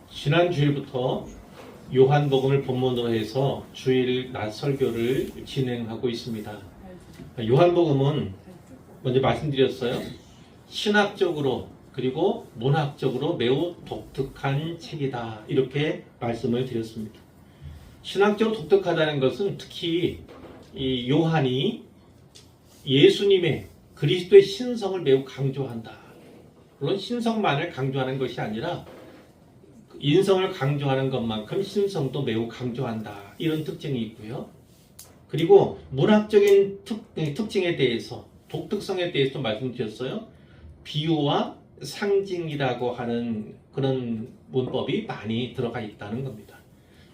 지난 주일부터 요한복음을 본문으로 해서 주일 낮 설교를 진행하고 있습니다. 요한복음은 먼저 말씀드렸어요. 신학적으로 그리고 문학적으로 매우 독특한 책이다. 이렇게 말씀을 드렸습니다. 신학적으로 독특하다는 것은 특히 이 요한이 예수님의 그리스도의 신성을 매우 강조한다. 물론 신성만을 강조하는 것이 아니라 인성을 강조하는 것만큼 신성도 매우 강조한다. 이런 특징이 있고요. 그리고 문학적인 특징에 대해서 독특성에 대해서도 말씀드렸어요. 비유와 상징이라고 하는 그런 문법이 많이 들어가 있다는 겁니다.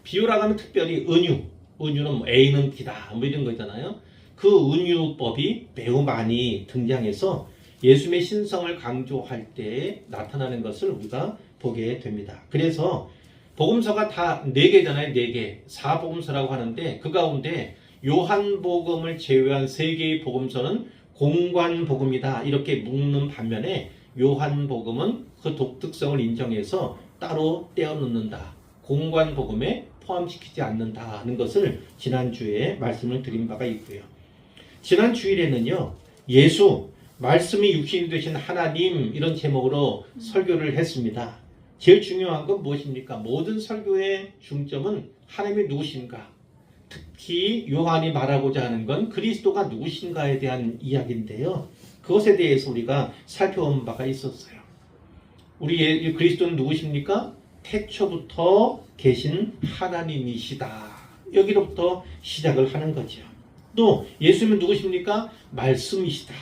비유라고 하면 특별히 은유는 뭐 A는 B다 뭐 이런 거잖아요. 그 은유법이 매우 많이 등장해서 예수님의 신성을 강조할 때 나타나는 것을 우리가 보게 됩니다. 그래서 복음서가 다 4개잖아요. 4개. 4복음서라고 하는데 그 가운데 요한복음을 제외한 3개의 복음서는 공관복음이다. 이렇게 묶는 반면에 요한복음은 그 독특성을 인정해서 따로 떼어놓는다. 공관복음에 포함시키지 않는다는 것을 지난주에 말씀을 드린 바가 있고요. 지난 주일에는요. 예수, 말씀이 육신이 되신 하나님 이런 제목으로 설교를 했습니다. 제일 중요한 건 무엇입니까? 모든 설교의 중점은 하나님이 누구신가? 특히 요한이 말하고자 하는 건 그리스도가 누구신가에 대한 이야기인데요. 그것에 대해서 우리가 살펴본 바가 있었어요. 우리 그리스도는 누구십니까? 태초부터 계신 하나님이시다. 여기로부터 시작을 하는 거죠. 또 예수님은 누구십니까? 말씀이시다.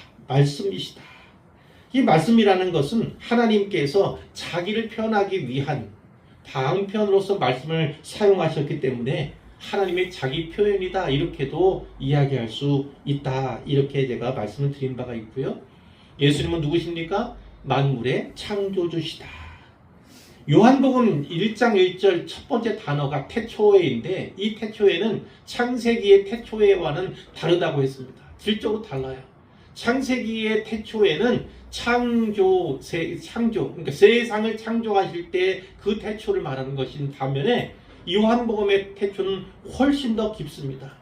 이 말씀이라는 것은 하나님께서 자기를 표현하기 위한 방편으로서 말씀을 사용하셨기 때문에 하나님의 자기 표현이다 이렇게도 이야기할 수 있다 이렇게 제가 말씀을 드린 바가 있고요. 예수님은 누구십니까? 만물의 창조주시다. 요한복음 1장 1절 첫 번째 단어가 태초에인데 이 태초에는 창세기의 태초에와는 다르다고 했습니다. 질적으로 달라요. 창세기의 태초에는 그러니까 세상을 창조하실 때 그 태초를 말하는 것인 반면에 요한복음의 태초는 훨씬 더 깊습니다.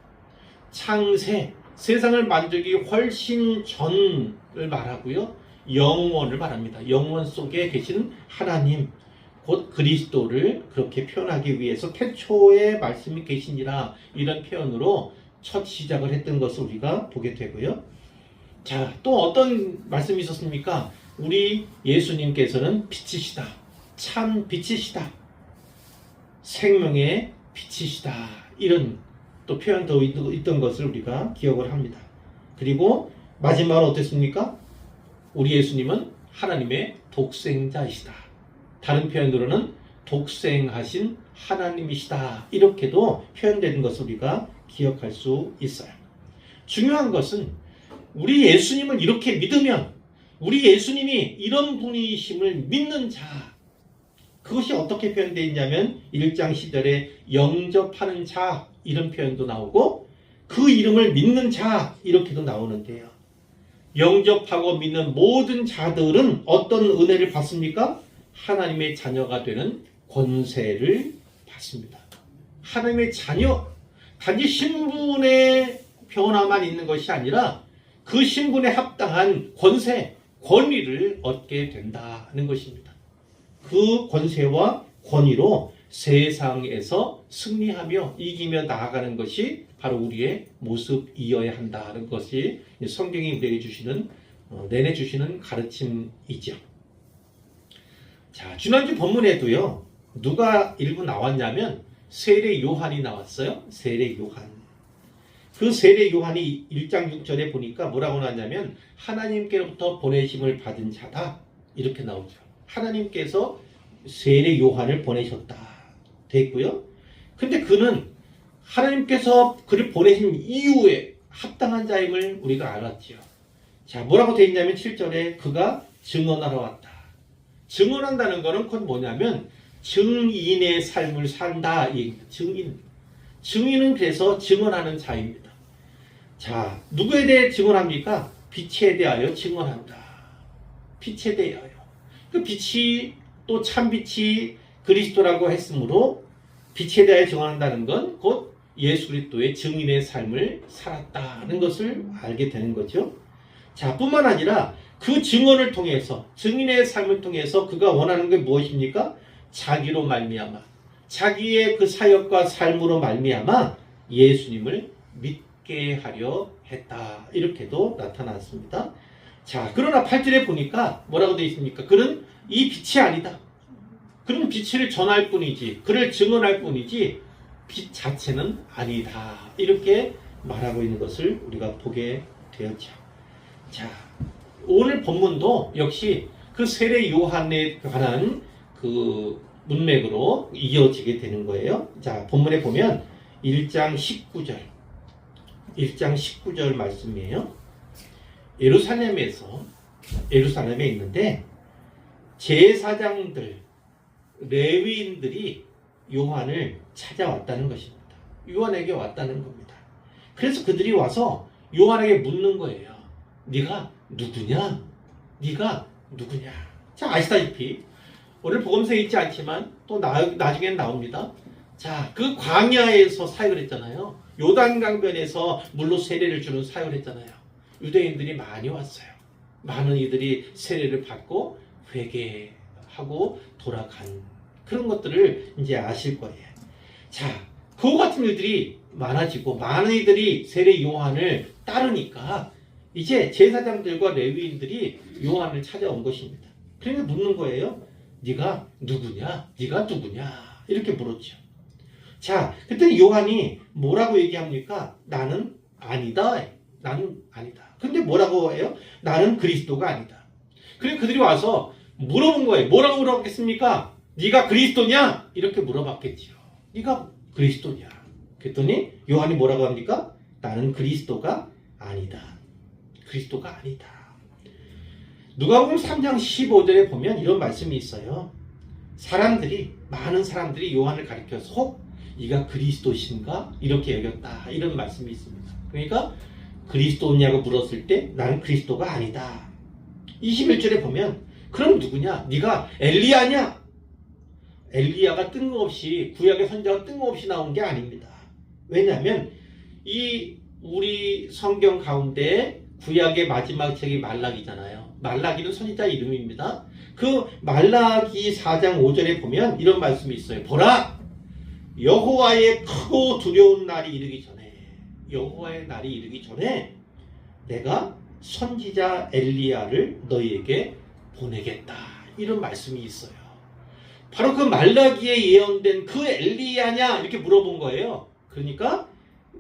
세상을 만들기 훨씬 전을 말하고요. 영원을 말합니다. 영원 속에 계신 하나님, 곧 그리스도를 그렇게 표현하기 위해서 태초에 말씀이 계시니라 이런 표현으로 첫 시작을 했던 것을 우리가 보게 되고요. 자, 또 어떤 말씀이 있었습니까? 우리 예수님께서는 빛이시다. 참 빛이시다. 생명의 빛이시다. 이런 또 표현도 있던 것을 우리가 기억을 합니다. 그리고 마지막으로 어땠습니까? 우리 예수님은 하나님의 독생자이시다. 다른 표현으로는 독생하신 하나님이시다. 이렇게도 표현되는 것을 우리가 기억할 수 있어요. 중요한 것은 우리 예수님을 이렇게 믿으면 우리 예수님이 이런 분이심을 믿는 자, 그것이 어떻게 표현되어 있냐면 1장 10절에 영접하는 자 이런 표현도 나오고 그 이름을 믿는 자 이렇게도 나오는데요. 영접하고 믿는 모든 자들은 어떤 은혜를 받습니까? 하나님의 자녀가 되는 권세를 받습니다. 하나님의 자녀, 단지 신분의 변화만 있는 것이 아니라 그 신분에 합당한 권세, 권위를 얻게 된다는 것입니다. 그 권세와 권위로 세상에서 승리하며 이기며 나아가는 것이 바로 우리의 모습이어야 한다는 것이 성경이 내내주시는 가르침이죠. 자, 지난주 본문에도요. 누가 일부 나왔냐면 세례 요한이 나왔어요. 세례 요한. 그 세례 요한이 1장 6절에 보니까 뭐라고 나왔냐면 하나님께로부터 보내심을 받은 자다. 이렇게 나오죠. 하나님께서 세례 요한을 보내셨다. 됐고요. 근데 그는 하나님께서 그를 보내신 이후에 합당한 자임을 우리가 알았죠. 자, 뭐라고 되어 있냐면 7절에 그가 증언하러 왔다. 증언한다는 것은 그건 뭐냐면 증인의 삶을 산다. 증인은 그래서 증언하는 자입니다. 자, 누구에 대해 증언합니까? 빛에 대하여 증언한다. 빛에 대하여. 그 빛이 또 참빛이 그리스도라고 했으므로 빛에 대하여 증언한다는 건 곧 예수 그리스도의 증인의 삶을 살았다는 것을 알게 되는 거죠. 자, 뿐만 아니라 그 증언을 통해서, 증인의 삶을 통해서 그가 원하는 게 무엇입니까? 자기로 말미암아, 자기의 그 사역과 삶으로 말미암아 예수님을 믿게 하려 했다. 이렇게도 나타났습니다. 자, 그러나 8절에 보니까 뭐라고 되어 있습니까? 그는 이 빛이 아니다. 그는 빛을 전할 뿐이지, 그를 증언할 뿐이지 빛 자체는 아니다. 이렇게 말하고 있는 것을 우리가 보게 되었죠. 자, 오늘 본문도 역시 그 세례 요한에 관한 그 문맥으로 이어지게 되는 거예요. 자, 본문에 보면 1장 19절 말씀이에요. 예루살렘에 있는데 제사장들, 레위인들이 요한을 찾아왔다는 것입니다. 요한에게 왔다는 겁니다. 그래서 그들이 와서 요한에게 묻는 거예요. 네가 누구냐? 네가 누구냐? 자, 아시다시피 오늘 복음서에 있지 않지만 또 나중엔 나옵니다. 자, 그 광야에서 사역을 했잖아요. 요단강변에서 물로 세례를 주는 사역을 했잖아요. 유대인들이 많이 왔어요. 많은 이들이 세례를 받고 회개하고 돌아간 그런 것들을 이제 아실 거예요. 자, 그와 같은 일들이 많아지고 많은 이들이 세례 요한을 따르니까 이제 제사장들과 레위인들이 요한을 찾아온 것입니다. 그러니까 묻는 거예요. 네가 누구냐? 네가 누구냐? 이렇게 물었죠. 자, 그때 요한이 뭐라고 얘기합니까? 나는 아니다. 나는 아니다. 근데 뭐라고 해요? 나는 그리스도가 아니다. 그래서 그들이 와서 물어본 거예요. 뭐라고 물어봤겠습니까? 네가 그리스도냐? 이렇게 물어봤겠지요. 네가 그리스도냐? 그랬더니 요한이 뭐라고 합니까? 나는 그리스도가 아니다. 그리스도가 아니다. 누가복음 3장 15절에 보면 이런 말씀이 있어요. 많은 사람들이 요한을 가리켜서 혹 네가 그리스도신가? 이렇게 여겼다. 이런 말씀이 있습니다. 그러니까 그리스도냐고 물었을 때 나는 그리스도가 아니다. 21절에 보면 그럼 누구냐? 네가 엘리야냐? 엘리야가 뜬금없이, 구약의 선지자가 뜬금없이 나온 게 아닙니다. 왜냐하면 우리 성경 가운데 구약의 마지막 책이 말라기잖아요. 말라기는 선지자 이름입니다. 그 말라기 4장 5절에 보면 이런 말씀이 있어요. 보라! 여호와의 크고 두려운 날이 이르기 전에, 여호와의 날이 이르기 전에 내가 선지자 엘리야를 너희에게 보내겠다. 이런 말씀이 있어요. 바로 그 말라기에 예언된 그 엘리야냐? 이렇게 물어본 거예요. 그러니까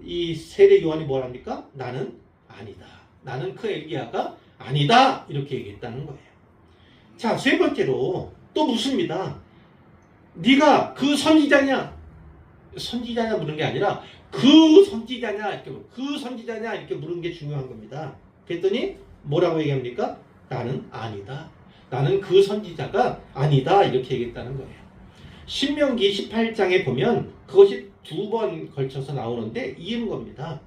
이 세례 요한이 뭐랍니까? 나는 아니다. 나는 그 엘리야가 아니다. 이렇게 얘기했다는 거예요. 자, 세 번째로 또 묻습니다. 네가 그 선지자냐? 선지자냐 물은 게 아니라 그 선지자냐 이렇게 물은 게 중요한 겁니다. 그랬더니 뭐라고 얘기합니까? 나는 아니다. 나는 그 선지자가 아니다. 이렇게 얘기했다는 거예요. 신명기 18장에 보면 그것이 2번 걸쳐서 나오는데 이런 겁니다.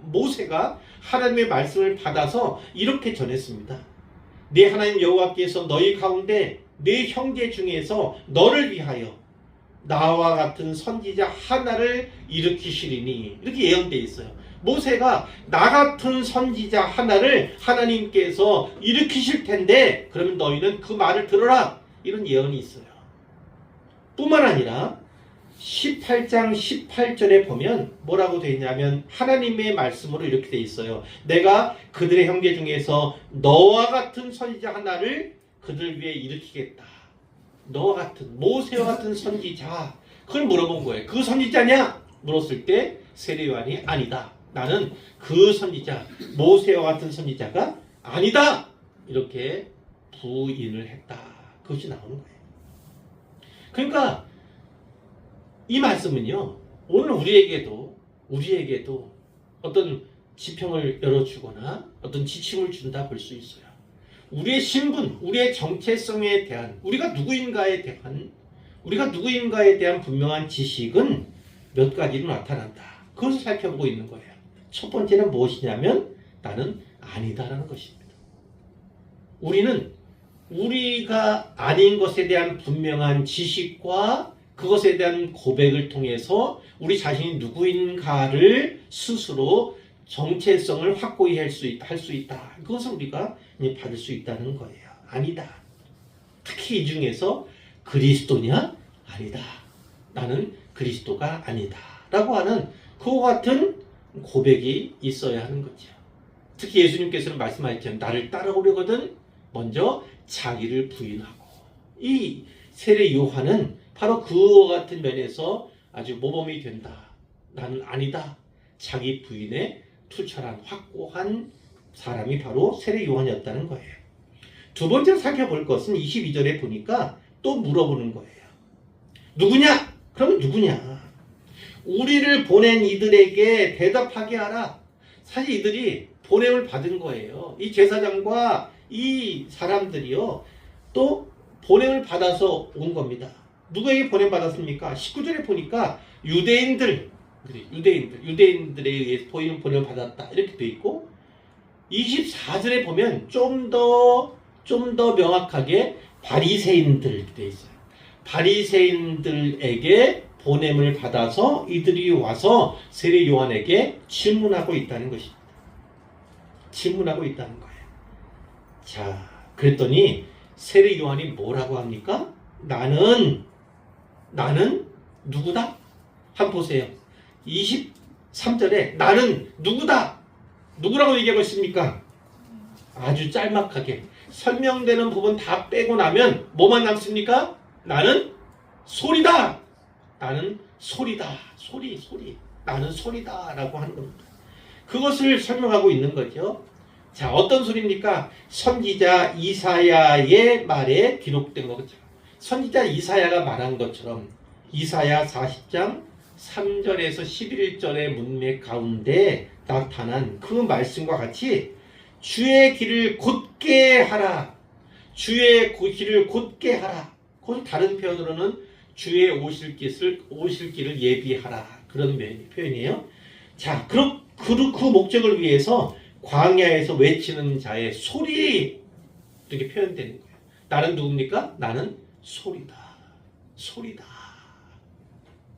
모세가 하나님의 말씀을 받아서 이렇게 전했습니다. 네 하나님 여호와께서 너희 가운데 네 형제 중에서 너를 위하여 나와 같은 선지자 하나를 일으키시리니, 이렇게 예언되어 있어요. 모세가 나 같은 선지자 하나를 하나님께서 일으키실 텐데 그러면 너희는 그 말을 들어라. 이런 예언이 있어요. 뿐만 아니라 18장 18절에 보면 뭐라고 되어 있냐면 하나님의 말씀으로 이렇게 되어 있어요. 내가 그들의 형제 중에서 너와 같은 선지자 하나를 그들 위해 일으키겠다. 너와 같은, 모세와 같은 선지자. 그걸 물어본 거예요. 그 선지자냐? 물었을 때 세례 요한이 아니다. 나는 그 선지자, 모세와 같은 선지자가 아니다. 이렇게 부인을 했다. 그것이 나오는 거예요. 그러니까 이 말씀은요, 오늘 우리에게도 어떤 지평을 열어주거나 어떤 지침을 준다 볼 수 있어요. 우리의 신분, 우리의 정체성에 대한, 우리가 누구인가에 대한 분명한 지식은 몇 가지로 나타난다. 그것을 살펴보고 있는 거예요. 첫 번째는 무엇이냐면 나는 아니다라는 것입니다. 우리는 우리가 아닌 것에 대한 분명한 지식과 그것에 대한 고백을 통해서 우리 자신이 누구인가를 스스로 정체성을 확고히 할 수 있다. 그것을 우리가 받을 수 있다는 거예요. 아니다. 특히 이 중에서 그리스도냐? 아니다. 나는 그리스도가 아니다. 라고 하는 그와 같은 고백이 있어야 하는 거죠. 특히 예수님께서는 말씀하셨죠. 나를 따라오려거든 먼저 자기를 부인하고. 이 세례 요한은 바로 그와 같은 면에서 아주 모범이 된다. 나는 아니다. 자기 부인에 투철한 확고한 사람이 바로 세례 요한이었다는 거예요. 두 번째로 살펴볼 것은 22절에 보니까 또 물어보는 거예요. 누구냐? 그러면 누구냐? 우리를 보낸 이들에게 대답하게 하라. 사실 이들이 보냄을 받은 거예요. 이 제사장과 이 사람들이요. 또 보냄을 받아서 온 겁니다. 누구에게 보냄 받았습니까? 19절에 보니까 유대인들에 의해 보냄을 받았다. 이렇게 돼 있고 24절에 보면 좀 더 명확하게 바리새인들 돼 있어요. 바리새인들에게 보냄을 받아서 이들이 와서 세례 요한에게 질문하고 있다는 것입니다. 질문하고 있다는 거예요. 자, 그랬더니 세례 요한이 뭐라고 합니까? 나는 누구다? 한번 보세요. 23절에 나는 누구다? 누구라고 얘기하고 있습니까? 아주 짤막하게 설명되는 부분 다 빼고 나면 뭐만 남습니까? 나는 소리다. 나는 소리다. 소리. 나는 소리다. 라고 하는 겁니다. 그것을 설명하고 있는 거죠. 자, 어떤 소리입니까? 선지자 이사야의 말에 기록된 거죠. 선지자 이사야가 말한 것처럼 이사야 40장 3절에서 11절의 문맥 가운데 나타난 그 말씀과 같이 주의 길을 곧게 하라. 주의 길을 곧게 하라. 그것은 다른 표현으로는 주의 오실 길을 예비하라. 그런 표현이에요. 자, 그 목적을 위해서 광야에서 외치는 자의 소리 이렇게 표현되는 거예요. 나는 누굽니까? 나는 소리다.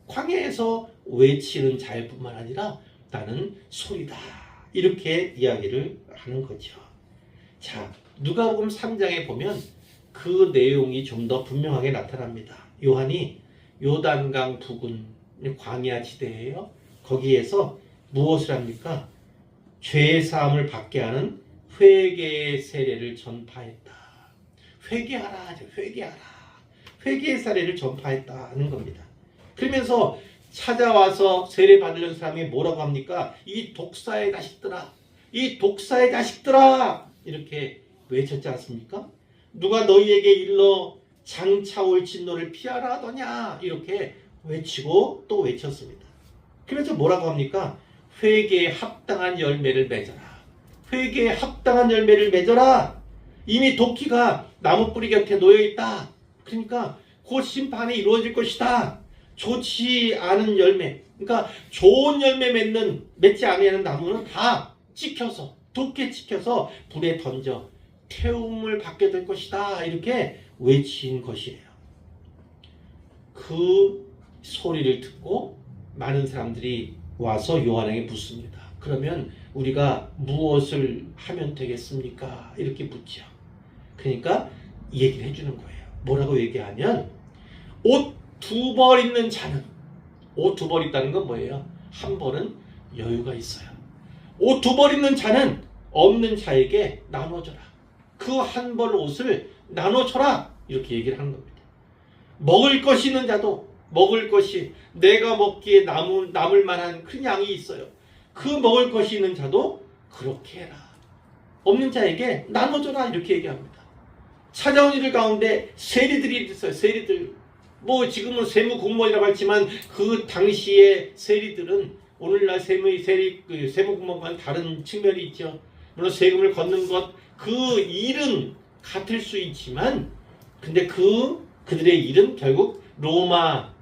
광야에서 외치는 자일 뿐만 아니라 나는 소리다. 이렇게 이야기를 하는 거죠. 자, 누가복음 3장에 보면 그 내용이 좀 더 분명하게 나타납니다. 요한이 요단강 부근 광야 지대예요. 거기에서 무엇을 합니까? 죄 사함을 받게 하는 회개의 세례를 전파했다. 회개하라. 회개의 세례를 전파했다는 겁니다. 그러면서 찾아와서 세례 받으려는 사람이 뭐라고 합니까? 이 독사의 자식들아. 이렇게 외쳤지 않습니까? 누가 너희에게 일러 장차올 진노를 피하라 하더냐. 이렇게 외치고 또 외쳤습니다. 그래서 뭐라고 합니까? 회개에 합당한 열매를 맺어라. 이미 도끼가 나무 뿌리 곁에 놓여있다. 그러니까 곧 심판이 이루어질 것이다. 좋지 않은 열매, 그러니까 좋은 열매 맺지 아니하는 나무는 다 돕게 찍혀서 불에 던져 태움을 받게 될 것이다. 이렇게 외친 것이에요. 그 소리를 듣고 많은 사람들이 와서 요한에게 묻습니다. 그러면 우리가 무엇을 하면 되겠습니까? 이렇게 묻죠. 그러니까 얘기를 해주는 거예요. 뭐라고 얘기하면 옷 2벌 있는 자는, 옷 2벌 있다는 건 뭐예요? 한 벌은 여유가 있어요. 옷 2벌 있는 자는 없는 자에게 나눠줘라. 그 한 벌 옷을 나눠줘라. 이렇게 얘기를 하는 겁니다. 먹을 것이 있는 자도 먹을 것이 내가 먹기에 남을 만한 큰 양이 있어요. 그 먹을 것이 있는 자도 그렇게 해라. 없는 자에게 나눠줘라. 이렇게 얘기합니다. 찾아온 이들 가운데 세리들이 있어요. 세리들. 지금은 세무 공무원이라고 했지만 그 당시의 세리들은 오늘날 세무 공무원과는 다른 측면이 있죠. 물론 세금을 걷는 것, 그 일은 같을 수 있지만 근데 그들의 일은 결국 로마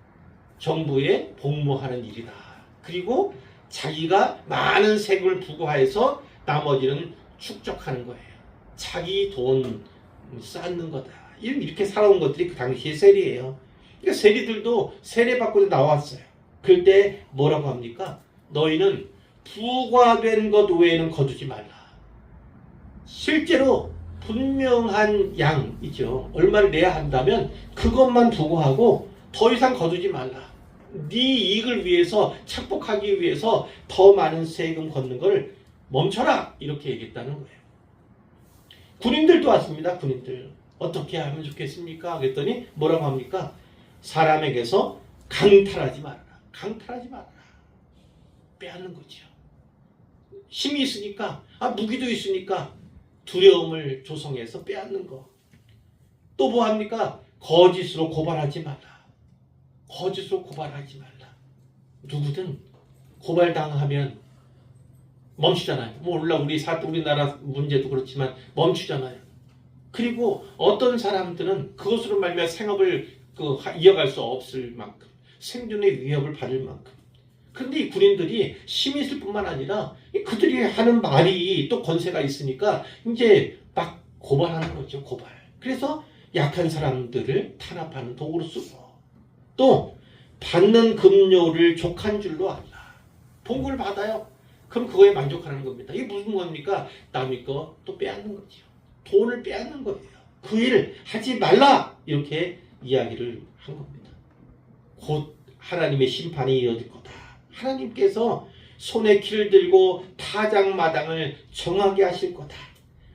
정부에 복무하는 일이다. 그리고 자기가 많은 세금을 부과해서 나머지는 축적하는 거예요. 자기 돈 쌓는 거다. 이렇게 살아온 것들이 그 당시의 세리예요. 그러니까 세리들도 세례받고 나왔어요. 그럴 때 뭐라고 합니까? 너희는 부과된 것 외에는 거두지 말라. 실제로 분명한 양이죠. 얼마를 내야 한다면 그것만 부과하고 더 이상 거두지 말라. 네 이익을 위해서 착복하기 위해서 더 많은 세금 걷는 걸 멈춰라. 이렇게 얘기했다는 거예요. 군인들도 왔습니다. 군인들. 어떻게 하면 좋겠습니까? 그랬더니 뭐라고 합니까? 사람에게서 강탈하지 말아라. 강탈하지 말아라. 빼앗는 거죠. 힘이 있으니까, 무기도 있으니까 두려움을 조성해서 빼앗는 거. 또 뭐 합니까? 거짓으로 고발하지 말라. 거짓으로 고발하지 말라. 누구든 고발당하면 멈추잖아요. 물론 우리나라 문제도 그렇지만 멈추잖아요. 그리고 어떤 사람들은 그것으로 말미암아 생업을 이어갈 수 없을 만큼 생존의 위협을 받을 만큼. 그런데 이 군인들이 힘이 있을 뿐만 아니라 그들이 하는 말이 또 권세가 있으니까 이제 막 고발하는 거죠. 고발. 그래서 약한 사람들을 탄압하는 도구로 쓰고, 또 받는 급료를 족한 줄로 알라. 봉급을 받아요. 그럼 그거에 만족하는 겁니다. 이게 무슨 겁니까? 남의 거 또 빼앗는 거죠. 돈을 빼앗는 거예요. 그 일을 하지 말라. 이렇게 이야기를 한 겁니다. 곧 하나님의 심판이 이어질 거다. 하나님께서 손에 키를 들고 타작마당을 정하게 하실 거다.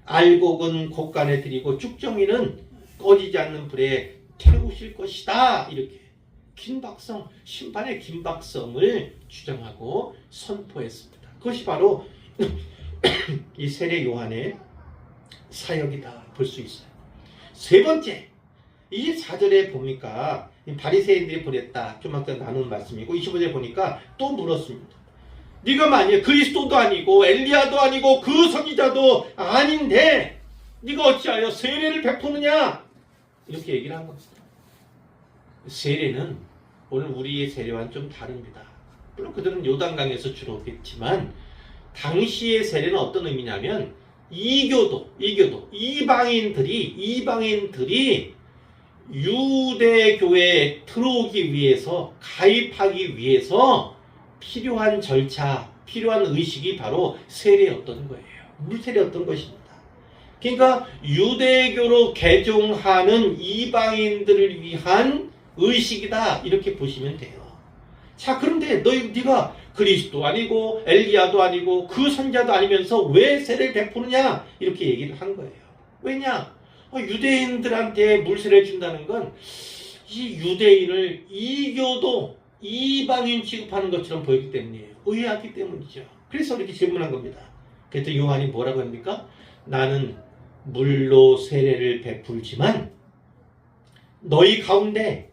알곡은 곳간에 들이고 쭉정이는 꺼지지 않는 불에 태우실 것이다. 이렇게 긴박성, 심판의 긴박성을 주장하고 선포했습니다. 그것이 바로 이 세례 요한의 사역이다 볼 수 있어요. 세 번째, 24절에 보니까 바리새인들이 보냈다. 좀 아까 나눈 말씀이고 25절에 보니까 또 물었습니다. 네가 만일 그리스도도 아니고 엘리야도 아니고 그 선지자도 아닌데 네가 어찌하여 세례를 베푸느냐? 이렇게 얘기를 한 겁니다. 세례는 오늘 우리의 세례와는 좀 다릅니다. 물론 그들은 요단강에서 주로 했지만 당시의 세례는 어떤 의미냐면 이교도 이방인들이 유대교에 들어오기 위해서, 가입하기 위해서 필요한 절차, 필요한 의식이 바로 세례였던 거예요. 물세례였던 것입니다. 그러니까 유대교로 개종하는 이방인들을 위한 의식이다. 이렇게 보시면 돼요. 자, 그런데 네가 그리스도 아니고 엘리야도 아니고 그 선자도 아니면서 왜 세례를 베푸느냐? 이렇게 얘기를 한 거예요. 왜냐? 유대인들한테 물세례를 준다는 건 이 유대인을 이교도 이방인 취급하는 것처럼 보이기 때문이에요. 의아하기 때문이죠. 그래서 이렇게 질문한 겁니다. 그랬더니 요한이 뭐라고 합니까? 나는 물로 세례를 베풀지만 너희 가운데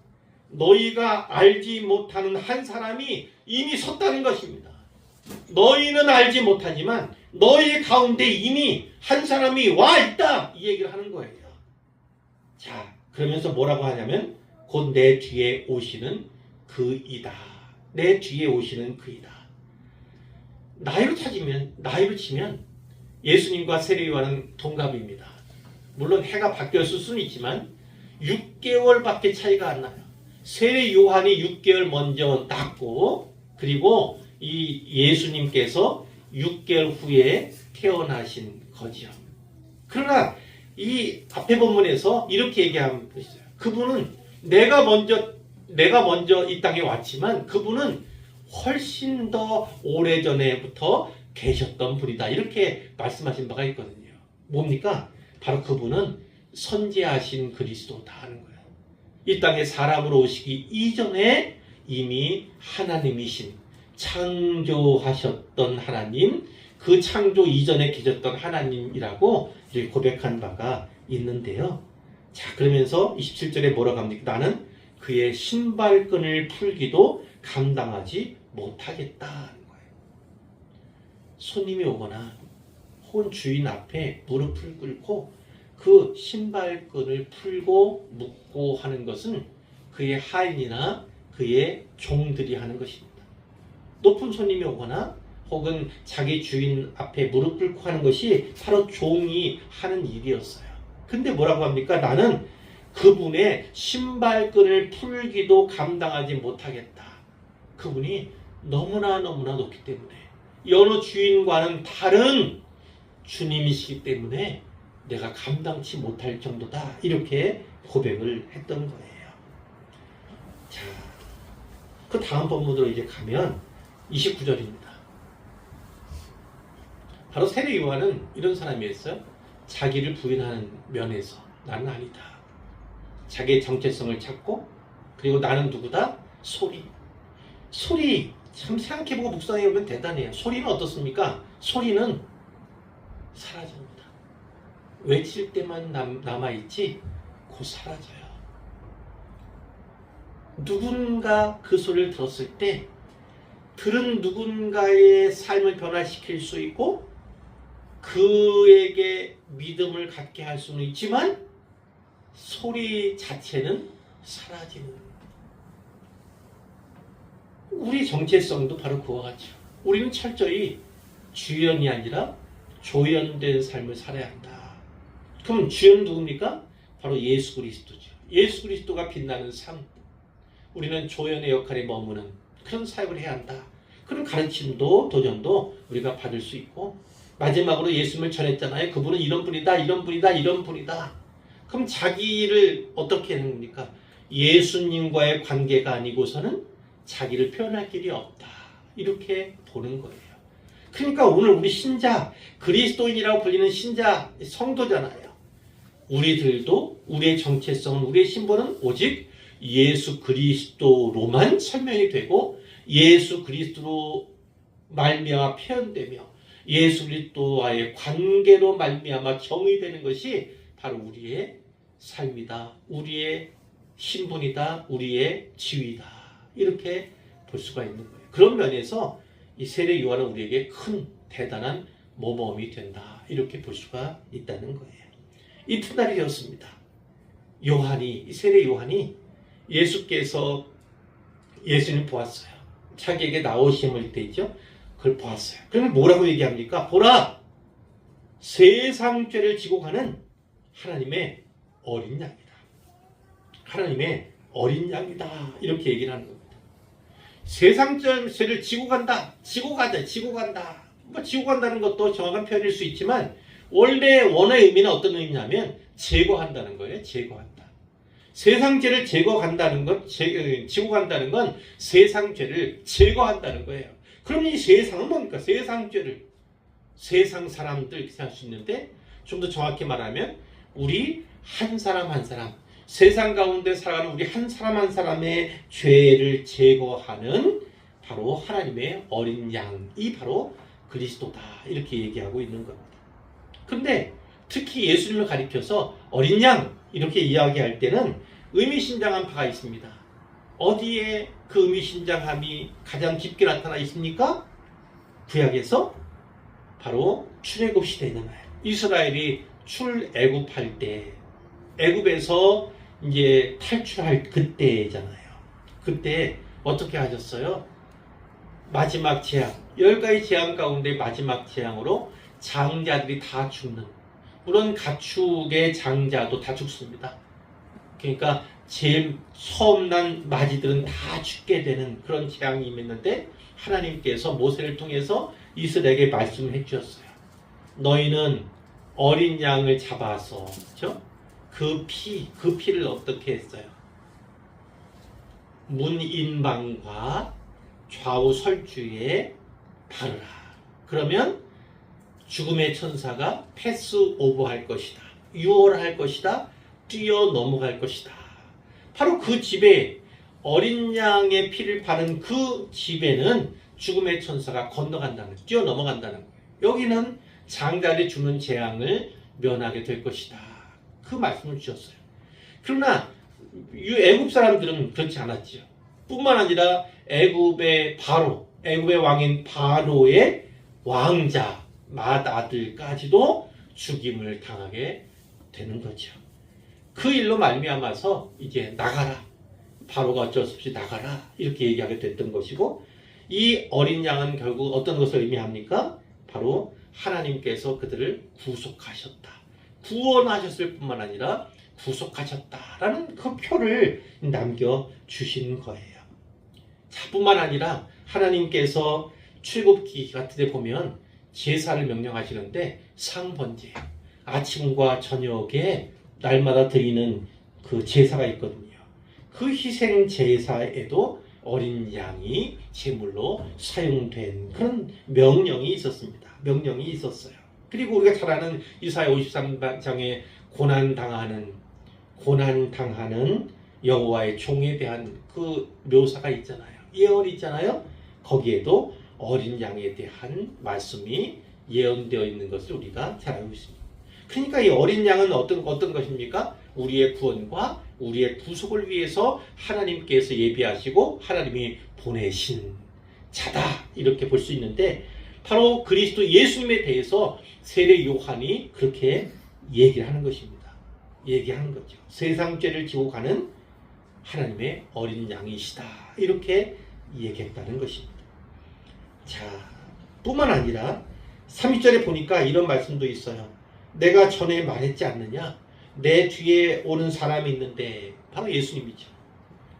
너희가 알지 못하는 한 사람이 이미 섰다는 것입니다. 너희는 알지 못하지만 너희 가운데 이미 한 사람이 와 있다. 이 얘기를 하는 거예요. 자, 그러면서 뭐라고 하냐면 곧 내 뒤에 오시는 그이다. 내 뒤에 오시는 그이다. 나이로 치면 예수님과 세례 요한은 동갑입니다. 물론 해가 바뀌었을 수는 있지만 6개월밖에 차이가 안 나요. 세례 요한이 6개월 먼저 낳고 그리고 이 예수님께서 6개월 후에 태어나신 거지요. 그러나 이 앞에 본문에서 이렇게 얘기하고 있어요. 그분은 내가 먼저 이 땅에 왔지만 그분은 훨씬 더 오래전에부터 계셨던 분이다. 이렇게 말씀하신 바가 있거든요. 뭡니까? 바로 그분은 선지하신 그리스도다 하는 거예요. 이 땅에 사람으로 오시기 이전에 이미 하나님이신, 창조하셨던 하나님, 그 창조 이전에 계셨던 하나님이라고 고백한 바가 있는데요. 자, 그러면서 27절에 뭐라고 합니까? 나는 그의 신발끈을 풀기도 감당하지 못하겠다 하는 거예요. 손님이 오거나 혹은 주인 앞에 무릎을 꿇고 그 신발끈을 풀고 묶고 하는 것은 그의 하인이나 그의 종들이 하는 것입니다. 높은 손님이 오거나 혹은 자기 주인 앞에 무릎 꿇고 하는 것이 바로 종이 하는 일이었어요. 근데 뭐라고 합니까? 나는 그분의 신발끈을 풀기도 감당하지 못하겠다. 그분이 너무나 높기 때문에, 여느 주인과는 다른 주님이시기 때문에 내가 감당치 못할 정도다. 이렇게 고백을 했던 거예요. 자, 그 다음 본문으로 이제 가면 29절입니다. 바로 세례 요한은 이런 사람이었어요. 자기를 부인하는 면에서 나는 아니다. 자기의 정체성을 찾고, 그리고 나는 누구다? 소리. 참 생각해보고 묵상해보면 대단해요. 소리는 어떻습니까? 소리는 사라집니다. 외칠 때만 남아있지 곧 사라져요. 누군가 그 소리를 들었을 때 들은 누군가의 삶을 변화시킬 수 있고 그에게 믿음을 갖게 할 수는 있지만 소리 자체는 사라지는, 우리 정체성도 바로 그와 같죠. 우리는 철저히 주연이 아니라 조연된 삶을 살아야 한다. 그럼 주연 누굽니까? 바로 예수 그리스도죠. 예수 그리스도가 빛나는 삶, 우리는 조연의 역할에 머무는 그런 사역을 해야 한다. 그런 가르침도 도전도 우리가 받을 수 있고, 마지막으로 예수님을 전했잖아요. 그분은 이런 분이다, 이런 분이다, 이런 분이다. 그럼 자기를 어떻게 하는 겁니까? 예수님과의 관계가 아니고서는 자기를 표현할 길이 없다. 이렇게 보는 거예요. 그러니까 오늘 우리 신자, 그리스도인이라고 불리는 신자, 성도잖아요. 우리들도 우리의 정체성은, 우리의 신분은 오직 예수 그리스도로만 설명이 되고, 예수 그리스도로 말미암아 표현되며, 예수 그리스도와의 관계로 말미암아 정의되는 것이 바로 우리의 삶이다, 우리의 신분이다, 우리의 지위다. 이렇게 볼 수가 있는 거예요. 그런 면에서 이 세례 요한은 우리에게 큰 대단한 모범이 된다. 이렇게 볼 수가 있다는 거예요. 이튿날이 되었습니다. 이 세례 요한이 예수께서 예수님 보았어요. 자기에게 나오심을 때 있죠. 그걸 보았어요. 그러면 뭐라고 얘기합니까? 보라! 세상 죄를 지고 가는 하나님의 어린 양이다. 하나님의 어린 양이다. 이렇게 얘기를 하는 겁니다. 세상 죄를 지고 간다. 지고 간다. 지고 간다는 것도 정확한 표현일 수 있지만, 원래 원어의 의미는 어떤 의미냐면 제거한다는 거예요. 제거한다. 세상 죄를 지고 간다는 건 세상 죄를 제거한다는 거예요. 그럼 이 세상은 뭡니까? 세상 죄를, 세상 사람들 이렇게 생각할 수 있는데, 좀 더 정확히 말하면 우리 한 사람 한 사람, 세상 가운데 살아가는 우리 한 사람 한 사람의 죄를 제거하는 바로 하나님의 어린 양이 바로 그리스도다. 이렇게 얘기하고 있는 겁니다. 그런데 특히 예수님을 가리켜서 어린 양 이렇게 이야기할 때는 의미심장한 바가 있습니다. 어디에 그 의미심장함이 가장 깊게 나타나 있습니까? 구약에서 바로 출애굽 시대잖아요. 이스라엘이 출애굽할 때, 애굽에서 이제 탈출할 그때잖아요. 그때 어떻게 하셨어요? 마지막 재앙, 10가지 재앙 가운데 마지막 재앙으로 장자들이 다 죽는, 물론 가축의 장자도 다 죽습니다. 그러니까 제일 소음난 마지들은 다 죽게 되는 그런 재앙이 임했는데, 하나님께서 모세를 통해서 이스라엘에게 말씀을 해주셨어요. 너희는 어린 양을 잡아서, 그렇죠? 그 피를 어떻게 했어요? 문인방과 좌우 설주에 바르라. 그러면 죽음의 천사가 패스 오버할 것이다. 유월할 것이다. 뛰어 넘어갈 것이다. 바로 그 집에, 어린 양의 피를 바른 그 집에는 죽음의 천사가 건너간다는, 뛰어 넘어간다는 거예요. 여기는 장자들이 죽는 재앙을 면하게 될 것이다. 그 말씀을 주셨어요. 그러나 애굽 사람들은 그렇지 않았지요. 뿐만 아니라 애굽의 왕인 바로의 왕자 맏아들까지도 죽임을 당하게 되는 거죠. 그 일로 말미암아서 이제 나가라, 바로가 어쩔 수 없이 나가라, 이렇게 얘기하게 됐던 것이고, 이 어린 양은 결국 어떤 것을 의미합니까? 바로 하나님께서 그들을 구속하셨다. 구원하셨을 뿐만 아니라 구속하셨다라는 그 표를 남겨주신 거예요. 자, 뿐만 아니라 하나님께서 출애굽기 같은 데 보면 제사를 명령하시는데 상번제, 아침과 저녁에 날마다 드리는 그 제사가 있거든요. 그 희생 제사에도 어린 양이 제물로 사용된 그런 명령이 있었습니다. 명령이 있었어요. 그리고 우리가 잘 아는 이사야 53장에 고난당하는 여호와의 종에 대한 그 묘사가 있잖아요. 예언이 있잖아요. 거기에도 어린 양에 대한 말씀이 예언되어 있는 것을 우리가 잘 알고 있습니다. 그러니까 이 어린 양은 어떤 것입니까? 우리의 구원과 우리의 구속을 위해서 하나님께서 예비하시고 하나님이 보내신 자다, 이렇게 볼 수 있는데, 바로 그리스도 예수님에 대해서 세례 요한이 그렇게 얘기를 하는 것입니다. 얘기하는 거죠. 세상 죄를 지고 가는 하나님의 어린 양이시다, 이렇게 얘기했다는 것입니다. 자, 뿐만 아니라 30절에 보니까 이런 말씀도 있어요. 내가 전에 말했지 않느냐? 내 뒤에 오는 사람이 있는데, 바로 예수님이죠.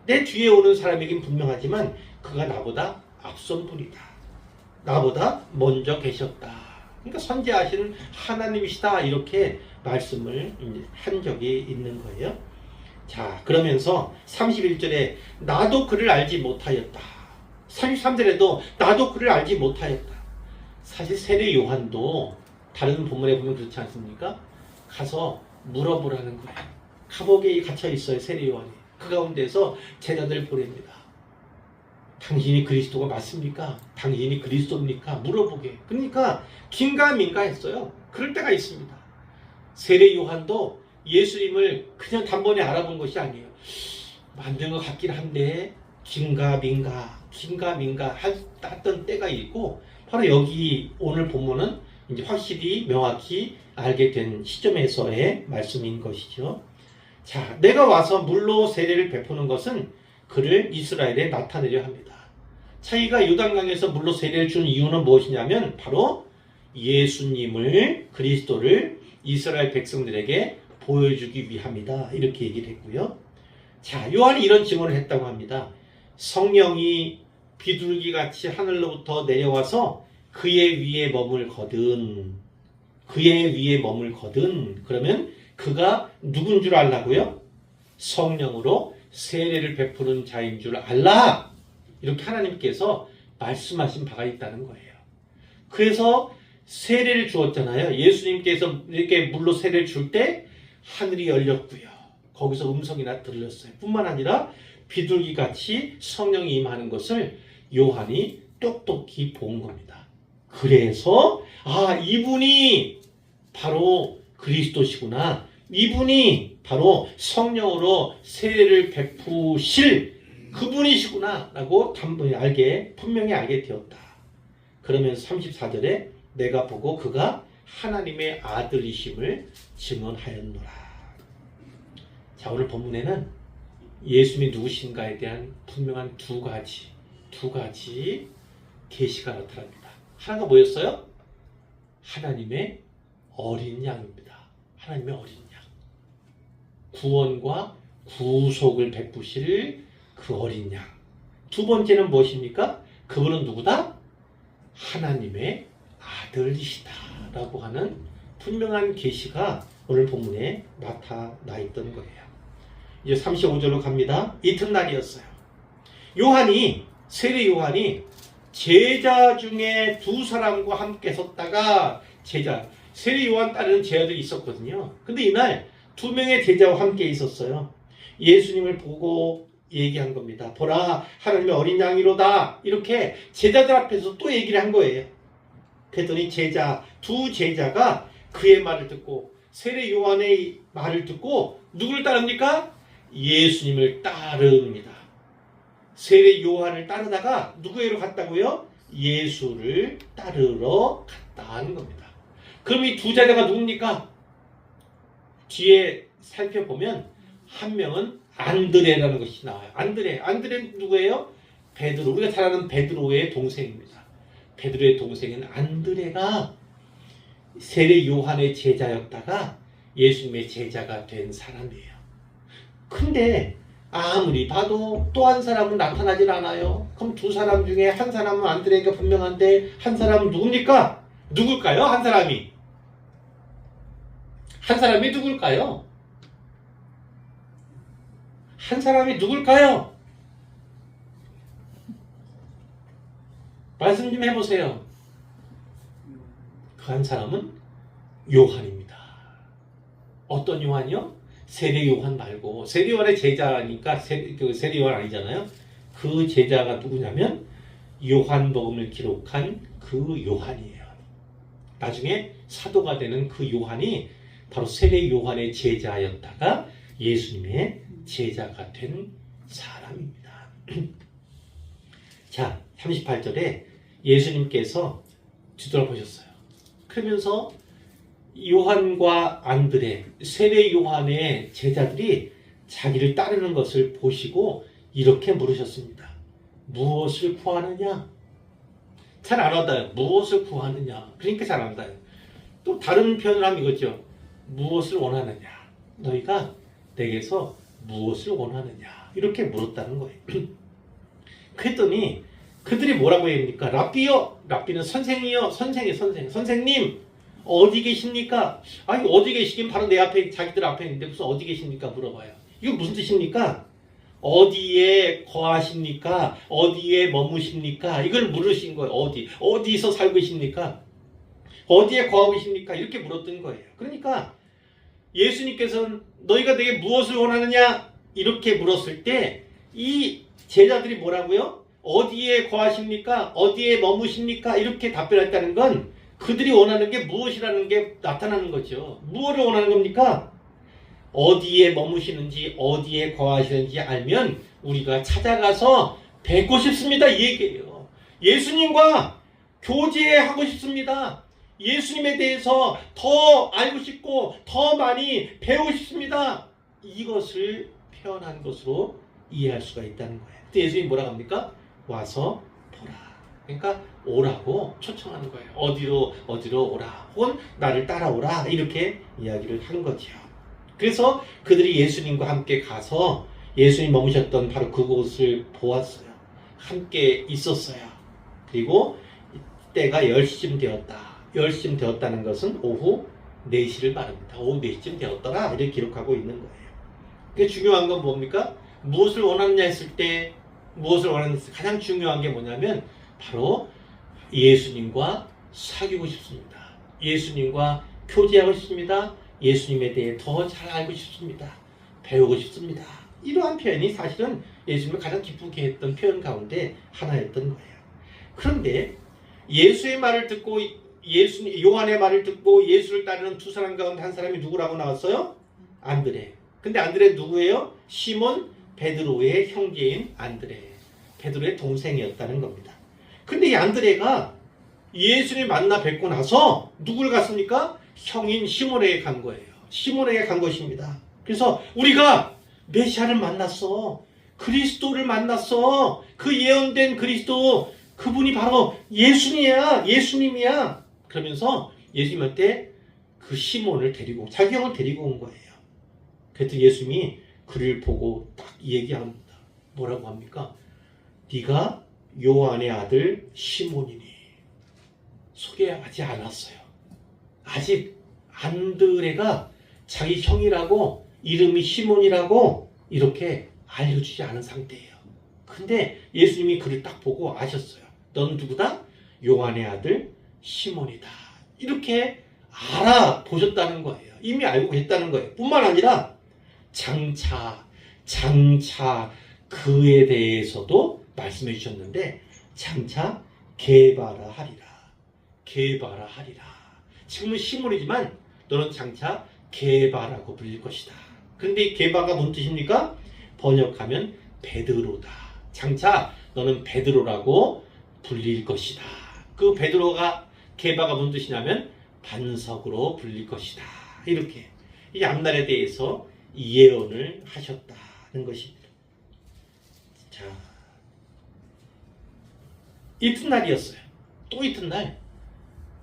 내 뒤에 오는 사람이긴 분명하지만 그가 나보다 앞선 분이다. 나보다 먼저 계셨다. 그러니까 선지하시는 하나님이시다, 이렇게 말씀을 한 적이 있는 거예요. 자, 그러면서 31절에 나도 그를 알지 못하였다. 33절에도 나도 그를 알지 못하였다. 사실 세례 요한도 다른 본문에 보면 그렇지 않습니까? 가서 물어보라는 거예요. 감옥에 갇혀 있어요, 세례 요한이. 그 가운데서 제자들 보냅니다. 당신이 그리스도가 맞습니까? 당신이 그리스도입니까? 물어보게. 그러니까 긴가민가 했어요. 그럴 때가 있습니다. 세례 요한도 예수님을 그냥 단번에 알아본 것이 아니에요. 만든 것 같긴 한데 긴가민가 했던 때가 있고, 바로 여기 오늘 본문은 이제 확실히 명확히 알게 된 시점에서의 말씀인 것이죠. 자, 내가 와서 물로 세례를 베푸는 것은 그를 이스라엘에 나타내려 합니다. 자기가 요단강에서 물로 세례를 준 이유는 무엇이냐면 바로 예수님을, 그리스도를 이스라엘 백성들에게 보여주기 위함이다, 이렇게 얘기를 했고요. 자, 요한이 이런 증언을 했다고 합니다. 성령이 비둘기같이 하늘로부터 내려와서 그의 위에 머물거든. 그러면 그가 누군 줄 알라고요? 성령으로 세례를 베푸는 자인 줄 알라, 이렇게 하나님께서 말씀하신 바가 있다는 거예요. 그래서 세례를 주었잖아요. 예수님께서 이렇게 물로 세례를 줄 때 하늘이 열렸고요. 거기서 음성이 들렸어요. 뿐만 아니라 비둘기같이 성령이 임하는 것을 요한이 똑똑히 본 겁니다. 그래서 이분이 바로 그리스도시구나, 이분이 바로 성령으로 세례를 베푸실 그분이시구나 라고 분명히 알게 되었다. 그러면서 34절에 내가 보고 그가 하나님의 아들이심을 증언하였노라. 자, 오늘 본문에는 예수님이 누구신가에 대한 분명한 두 가지 계시가 나타납니다. 하나가 뭐였어요? 하나님의 어린 양입니다. 하나님의 어린 양. 구원과 구속을 베푸실 그 어린 양. 두 번째는 무엇입니까? 그분은 누구다? 하나님의 아들이시다 라고 하는 분명한 계시가 오늘 본문에 나타나 있던 거예요. 이제 35절로 갑니다. 이튿날이었어요. 세례 요한이 제자 중에 두 사람과 함께 섰다가, 세례 요한 따르는 제자들이 있었거든요. 근데 이날 두 명의 제자와 함께 있었어요. 예수님을 보고 얘기한 겁니다. 보라, 하나님의 어린 양이로다, 이렇게 제자들 앞에서 또 얘기를 한 거예요. 그랬더니 두 제자가 그의 말을 듣고, 세례 요한의 말을 듣고 누구를 따릅니까? 예수님을 따릅니다. 세례 요한을 따르다가 누구에로 갔다고요? 예수를 따르러 갔다는 겁니다. 그럼 이 두 제자가 누굽니까? 뒤에 살펴보면 한 명은 안드레라는 것이 나와요. 안드레는 누구예요? 베드로, 우리가 잘 아는 베드로의 동생입니다. 베드로의 동생인 안드레가 세례 요한의 제자였다가 예수님의 제자가 된 사람이에요. 근데 아무리 봐도 또 한 사람은 나타나질 않아요. 그럼 두 사람 중에 한 사람은 안드레가 분명한데 한 사람은 누굽니까? 누굴까요? 한 사람이 누굴까요? 한 사람이 누굴까요? 말씀 좀 해보세요. 그 한 사람은 요한입니다. 어떤 요한이요? 세례 요한 말고, 세례 요한의 제자니까 세례 요한 아니잖아요. 그 제자가 누구냐면 요한복음을 기록한 그 요한이에요. 나중에 사도가 되는 그 요한이 바로 세례 요한의 제자였다가 예수님의 제자가 된 사람입니다. 자, 38절에 예수님께서 뒤돌아보셨어요. 그러면서 요한과 안드레, 세례 요한의 제자들이 자기를 따르는 것을 보시고 이렇게 물으셨습니다. 무엇을 구하느냐? 잘 안 와닿아요. 무엇을 구하느냐? 그러니까 잘 안 와닿아요. 또 다른 표현을 하면 이거죠. 무엇을 원하느냐? 너희가 내게서 무엇을 원하느냐? 이렇게 물었다는 거예요. 그랬더니 그들이 뭐라고 합니까? 랍비요. 랍비는 선생이요. 선생님 어디 계십니까? 아니 어디 계시긴 바로 내 앞에 자기들 앞에 있는데 무슨 어디 계십니까? 물어봐요. 이거 무슨 뜻입니까? 어디에 거하십니까? 어디에 머무십니까? 이걸 물으신 거예요. 어디서 살고 계십니까? 어디에 거하고 계십니까? 이렇게 물었던 거예요. 그러니까 예수님께서는 너희가 내게 무엇을 원하느냐? 이렇게 물었을 때 이 제자들이 뭐라고요? 어디에 거하십니까? 어디에 머무십니까? 이렇게 답변했다는 건 그들이 원하는 게 무엇이라는 게 나타나는 거죠. 무엇을 원하는 겁니까? 어디에 머무시는지 어디에 거하시는지 알면 우리가 찾아가서 뵙고 싶습니다. 이 얘기예요. 예수님과 교제하고 싶습니다. 예수님에 대해서 더 알고 싶고 더 많이 배우고 싶습니다. 이것을 표현한 것으로 이해할 수가 있다는 거예요. 그때 예수님이 뭐라고 합니까? 와서 보라. 그러니까 오라고 초청하는 거예요. 어디로 오라. 혹은 나를 따라오라. 이렇게 이야기를 한 거죠. 그래서 그들이 예수님과 함께 가서 예수님 머무셨던 바로 그곳을 보았어요. 함께 있었어요. 그리고 때가 10시쯤 되었다. 10시쯤 되었다는 것은 오후 4시를 말합니다. 오후 4시쯤 되었더라. 이렇게 기록하고 있는 거예요. 그게 중요한 건 뭡니까? 무엇을 원하느냐 했을 때 가장 중요한 게 뭐냐면 바로 예수님과 사귀고 싶습니다. 예수님과 교제하고 싶습니다. 예수님에 대해 더 잘 알고 싶습니다. 배우고 싶습니다. 이러한 표현이 사실은 예수님을 가장 기쁘게 했던 표현 가운데 하나였던 거예요. 그런데 예수의 말을 듣고 요한의 말을 듣고 예수를 따르는 두 사람 가운데 한 사람이 누구라고 나왔어요? 안드레. 근데 안드레 누구예요? 시몬 베드로의 형제인 안드레. 베드로의 동생이었다는 겁니다. 근데 이 안드레가 예수를 만나 뵙고 나서 누굴 갔습니까? 형인 시몬에게 간 거예요. 시몬에게 간 것입니다. 그래서 우리가 메시아를 만났어. 그리스도를 만났어. 그 예언된 그리스도, 그분이 바로 예수님이야. 그러면서 예수님한테 그 시몬을 데리고, 자기 형을 데리고 온 거예요. 그랬더니 예수님이 그를 보고 딱 얘기합니다. 뭐라고 합니까? 네가 요한의 아들 시몬이니. 소개하지 않았어요. 아직 안드레가 자기 형이라고, 이름이 시몬이라고 이렇게 알려주지 않은 상태예요. 근데 예수님이 그를 딱 보고 아셨어요. 넌 누구다? 요한의 아들 시몬이다. 이렇게 알아보셨다는 거예요. 이미 알고 계셨다는 거예요. 뿐만 아니라 장차 그에 대해서도 말씀해 주셨는데 장차 게바라하리라. 지금은 시몬이지만 너는 장차 게바라고 불릴 것이다. 그런데 이 게바가 뭔 뜻입니까? 번역하면 베드로다. 장차 너는 베드로라고 불릴 것이다. 그 게바가 뭔 뜻이냐면 반석으로 불릴 것이다. 이렇게 이 앞날에 대해서 예언을 하셨다는 것입니다. 자, 이튿날이었어요. 또 이튿날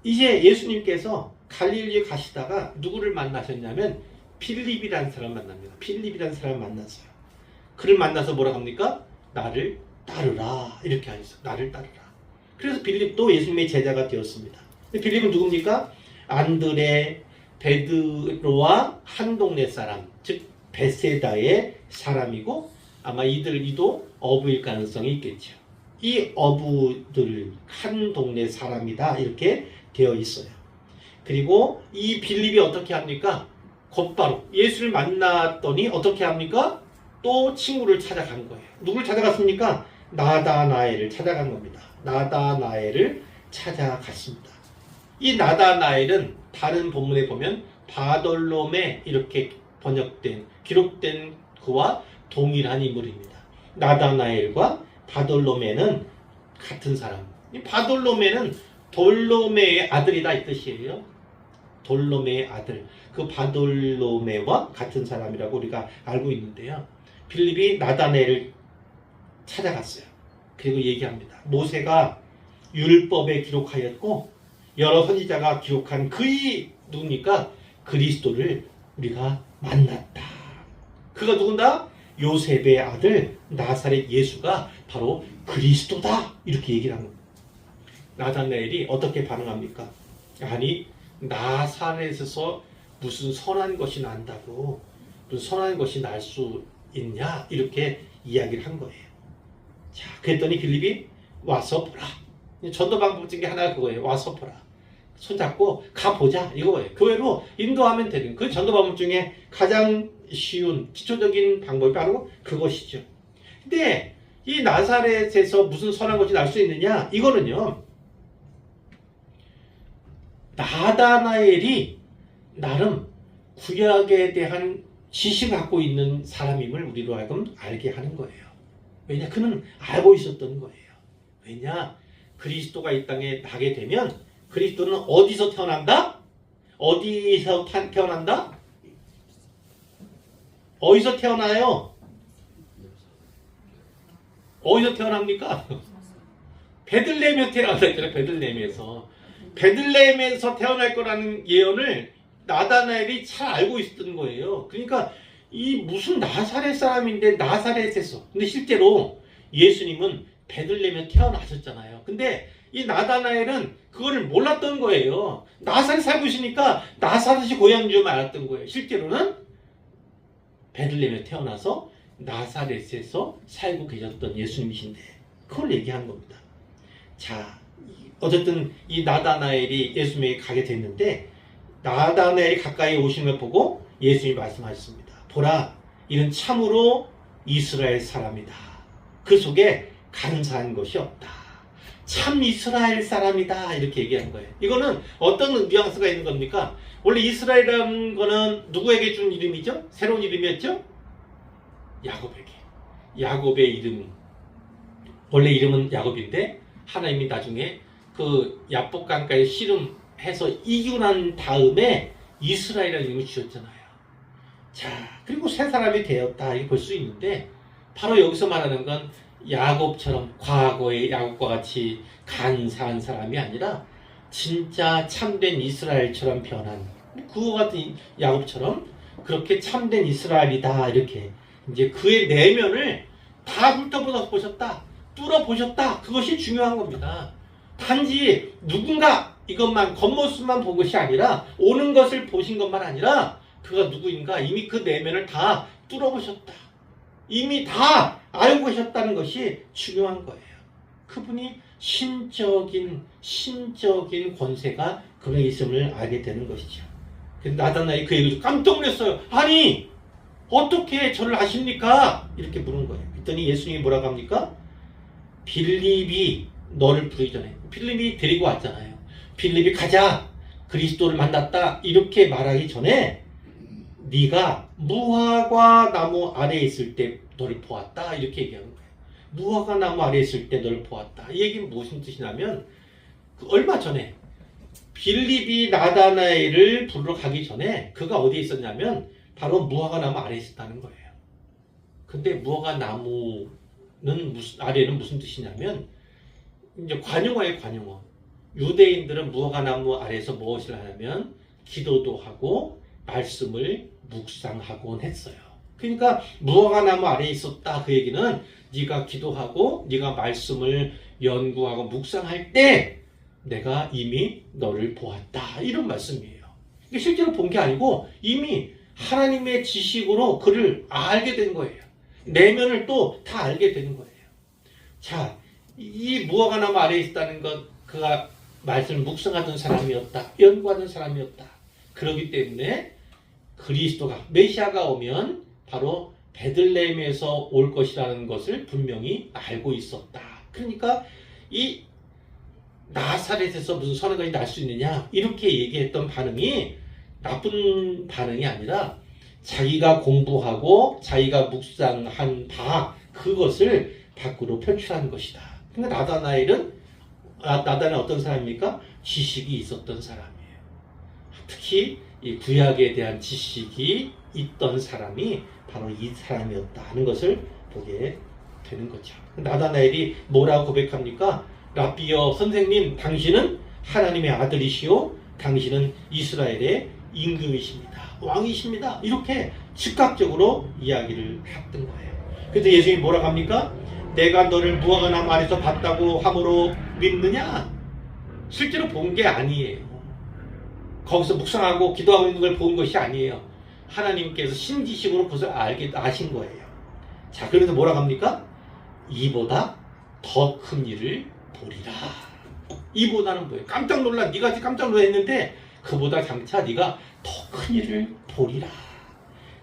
이제 예수님께서 갈릴리에 가시다가 누구를 만나셨냐면 빌립이라는 사람 만납니다. 빌립이라는 사람 만났어요. 그를 만나서 뭐라고 합니까? 나를 따르라 이렇게 하셨어요. 나를 따르라. 그래서 빌립도 예수님의 제자가 되었습니다. 빌립은 누굽니까? 안드레, 베드로와 한 동네 사람, 즉 베세다의 사람이고 아마 이도 어부일 가능성이 있겠죠. 이 어부들 한 동네 사람이다 이렇게 되어 있어요. 그리고 이 빌립이 어떻게 합니까? 곧바로 예수를 만났더니 어떻게 합니까? 또 친구를 찾아간 거예요. 누굴 찾아갔습니까? 나다나엘을 찾아간 겁니다. 나다나엘을 찾아갔습니다. 이 나다나엘은 다른 본문에 보면 바돌로메 이렇게 기록된 그와 동일한 인물입니다. 나다나엘과 바돌로메는 같은 사람. 이 바돌로메는 돌로메의 아들이다 이 뜻이에요. 돌로메의 아들. 그 바돌로메와 같은 사람이라고 우리가 알고 있는데요. 빌립이 나다나엘을 찾아갔어요. 그리고 얘기합니다. 모세가 율법에 기록하였고 여러 선지자가 기록한 그이 누굽니까? 그리스도를 우리가 만났다. 그가 누군가? 요셉의 아들 나사렛 예수가 바로 그리스도다. 이렇게 얘기를 한 겁니다. 나다나엘이 어떻게 반응합니까? 아니 나사렛에서 무슨 선한 것이 난다고 무슨 선한 것이 날 수 있냐? 이렇게 이야기를 한 거예요. 자, 그랬더니 빌립이 와서 보라. 전도 방법 중에 하나가 그거예요. 와서 보라. 손잡고 가보자 이거예요. 교회로 인도하면 되는 그 전도 방법 중에 가장 쉬운 기초적인 방법이 바로 그것이죠. 근데 이 나사렛에서 무슨 선한 것이 날 수 있느냐? 이거는요. 나다나엘이 나름 구약에 대한 지식을 갖고 있는 사람임을 우리로 하여금 알게 하는 거예요. 왜냐? 그는 알고 있었던 거예요. 왜냐? 그리스도가 이 땅에 나게 되면 그리스도는 어디서 태어난다? 어디서 태어난다? 어디서 태어나요? 어디서 태어납니까? 베들레헴에서 태어난다 했잖아요. 베들레헴에서 태어날 거라는 예언을 나다나엘이 잘 알고 있었던 거예요. 그러니까 이 무슨 나사렛 사람인데 나사렛에서 근데 실제로 예수님은 베들레헴에 태어나셨잖아요. 근데 이 나다나엘은 그거를 몰랐던 거예요. 나사렛 살고 있으니까 나사렛이 고향인 줄 알았던 거예요. 실제로는 베들레헴에 태어나서 나사렛에서 살고 계셨던 예수님이신데 그걸 얘기한 겁니다. 자, 어쨌든 이 나다나엘이 예수님에게 가게 됐는데 나다나엘이 가까이 오시는 걸 보고 예수님이 말씀하셨습니다. 보라, 이는 참으로 이스라엘 사람이다. 그 속에 간사한 것이 없다. 참 이스라엘 사람이다. 이렇게 얘기한 거예요. 이거는 어떤 뉘앙스가 있는 겁니까? 원래 이스라엘이라는 거는 누구에게 준 이름이죠? 새로운 이름이었죠? 야곱에게. 야곱의 이름. 원래 이름은 야곱인데 하나님이 나중에 그 야복강가에 씨름해서 이기고 난 다음에 이스라엘이라는 이름을 지었잖아요. 자, 그리고 새 사람이 되었다. 이렇게 볼 수 있는데 바로 여기서 말하는 건 야곱처럼 과거의 야곱과 같이 간사한 사람이 아니라 진짜 참된 이스라엘처럼 변한 그와 같은 야곱처럼 그렇게 참된 이스라엘이다. 이렇게 이제 그의 내면을 다 훑어보셨다. 뚫어보셨다. 그것이 중요한 겁니다. 단지 누군가 이것만 겉모습만 본 것이 아니라 오는 것을 보신 것만 아니라 그가 누구인가 이미 그 내면을 다 뚫어보셨다. 이미 다 알고 계셨다는 것이 중요한 거예요. 그분이 신적인 권세가 그분에 있음을 알게 되는 것이죠. 나다나엘이 그 얘기를 깜짝 놀랐어요. 아니 어떻게 저를 아십니까? 이렇게 물은 거예요. 그랬더니 예수님이 뭐라고 합니까? 빌립이 너를 부르기 전에 빌립이 데리고 왔잖아요. 빌립이 가자 그리스도를 만났다 이렇게 말하기 전에 네가 무화과 나무 아래에 있을 때 너를 보았다 이렇게 얘기하는 거예요. 무화과 나무 아래에 있을 때 너를 보았다. 이 얘기는 무슨 뜻이냐면 얼마 전에 빌립이 나다나엘을 부르러 가기 전에 그가 어디에 있었냐면 바로 무화과 나무 아래에 있었다는 거예요. 근데 무화과 나무는 아래는 무슨 뜻이냐면 이제 관용어예요. 관용어. 유대인들은 무화과 나무 아래에서 무엇을 하냐면 기도도 하고 말씀을 묵상하곤 했어요. 그러니까 무화과 나무 아래에 있었다. 그 얘기는 네가 기도하고 네가 말씀을 연구하고 묵상할 때 내가 이미 너를 보았다. 이런 말씀이에요. 실제로 본 게 아니고 이미 하나님의 지식으로 그를 알게 된 거예요. 내면을 또 다 알게 되는 거예요. 자, 이 무화과 나무 아래에 있다는 것, 그가 말씀을 묵상하던 사람이었다. 연구하던 사람이었다. 그렇기 때문에 그리스도가, 메시아가 오면 바로 베들레헴에서 올 것이라는 것을 분명히 알고 있었다. 그러니까 이 나사렛에서 무슨 선악이 날 수 있느냐 이렇게 얘기했던 반응이 나쁜 반응이 아니라 자기가 공부하고 자기가 묵상한 바 그것을 밖으로 표출한 것이다. 그러니까 나다나엘은 어떤 사람입니까? 지식이 있었던 사람이에요. 특히 이 구약에 대한 지식이 있던 사람이 바로 이 사람이었다 하는 것을 보게 되는 거죠. 나다나엘이 뭐라고 고백합니까? 라비여 선생님, 당신은 하나님의 아들이시오. 당신은 이스라엘의 임금이십니다. 왕이십니다. 이렇게 즉각적으로 이야기를 했던 거예요. 그래서 예수님이 뭐라고 합니까? 내가 너를 무화과 나무 아래서 봤다고 함으로 믿느냐? 실제로 본 게 아니에요. 거기서 묵상하고 기도하고 있는 걸 본 것이 아니에요. 하나님께서 신지식으로 그것을 아신 거예요. 자, 그래서 뭐라고 합니까? 이보다 더 큰 일을 보리라. 이보다는 뭐예요? 깜짝 놀라. 네가 깜짝 놀랐는데 그보다 장차 네가 더 큰 일을 보리라.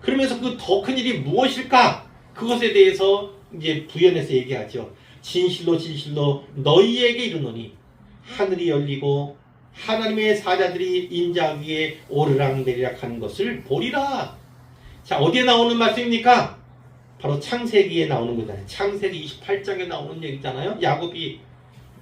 그러면서 그 더 큰 일이 무엇일까? 그것에 대해서 이제 부연해서 얘기하죠. 진실로 진실로 너희에게 이르노니 하늘이 열리고 하나님의 사자들이 인자 위에 오르락내리락 하는 것을 보리라. 자, 어디에 나오는 말씀입니까? 바로 창세기에 나오는 거잖아요. 창세기 28장에 나오는 얘기잖아요. 야곱이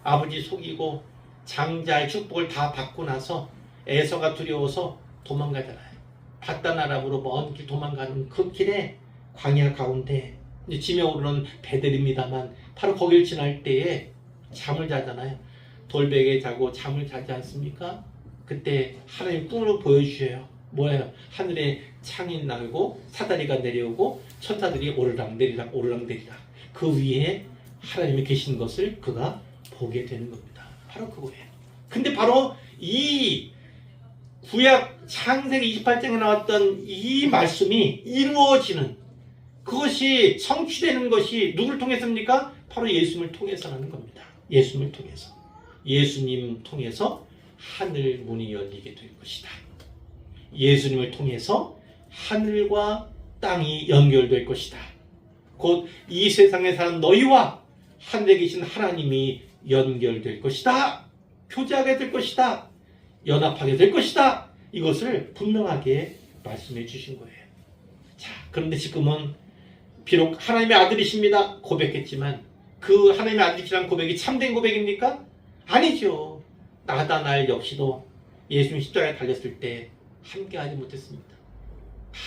아버지 속이고 장자의 축복을 다 받고 나서 에서가 두려워서 도망가잖아요. 바단 아람으로 먼 길 도망가는 그 길에 광야 가운데 지며 오르는 배들입니다만 바로 거길 지날 때에 잠을 자잖아요. 돌베개 자고 잠을 자지 않습니까? 그때 하나님 꿈으로 보여주셔요. 뭐예요? 하늘에 창이 나고 사다리가 내려오고 천사들이 오르락내리락 오르락내리락 그 위에 하나님이 계신 것을 그가 보게 되는 겁니다. 바로 그거예요. 근데 바로 이 구약 창세기 28장에 나왔던 이 말씀이 이루어지는 그것이 성취되는 것이 누구를 통해서입니까? 바로 예수님을 통해서라는 겁니다. 예수님을 통해서. 예수님 통해서 하늘 문이 열리게 될 것이다. 예수님을 통해서 하늘과 땅이 연결될 것이다. 곧 이 세상에 사는 너희와 하늘에 계신 하나님이 연결될 것이다. 교제하게 될 것이다. 연합하게 될 것이다. 이것을 분명하게 말씀해 주신 거예요. 자, 그런데 지금은 비록 하나님의 아들이십니다. 고백했지만 그 하나님의 아들이시라는 고백이 참된 고백입니까? 아니죠. 나다나엘 역시도 예수님 십자가에 달렸을 때 함께하지 못했습니다. 다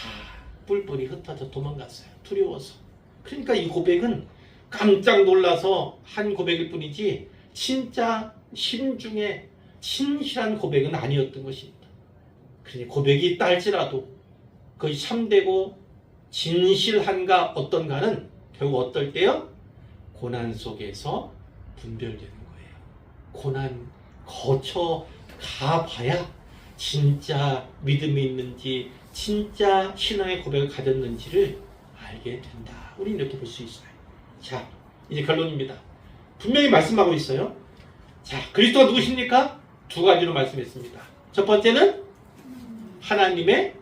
뿔뿔이 흩어져 도망갔어요. 두려워서. 그러니까 이 고백은 깜짝 놀라서 한 고백일 뿐이지 진짜 심중에 진실한 고백은 아니었던 것입니다. 그러니 고백이 있다 할지라도 그것이 참되고 진실한가 어떤가는 결국 어떨 때요? 고난 속에서 분별되는 거예요. 고난 거쳐 가봐야 진짜 믿음이 있는지 진짜 신앙의 고백을 가졌는지를 알게 된다. 우리는 이렇게 볼 수 있어요. 자, 이제 결론입니다. 분명히 말씀하고 있어요. 자, 그리스도가 누구십니까? 두 가지로 말씀했습니다. 첫 번째는 하나님의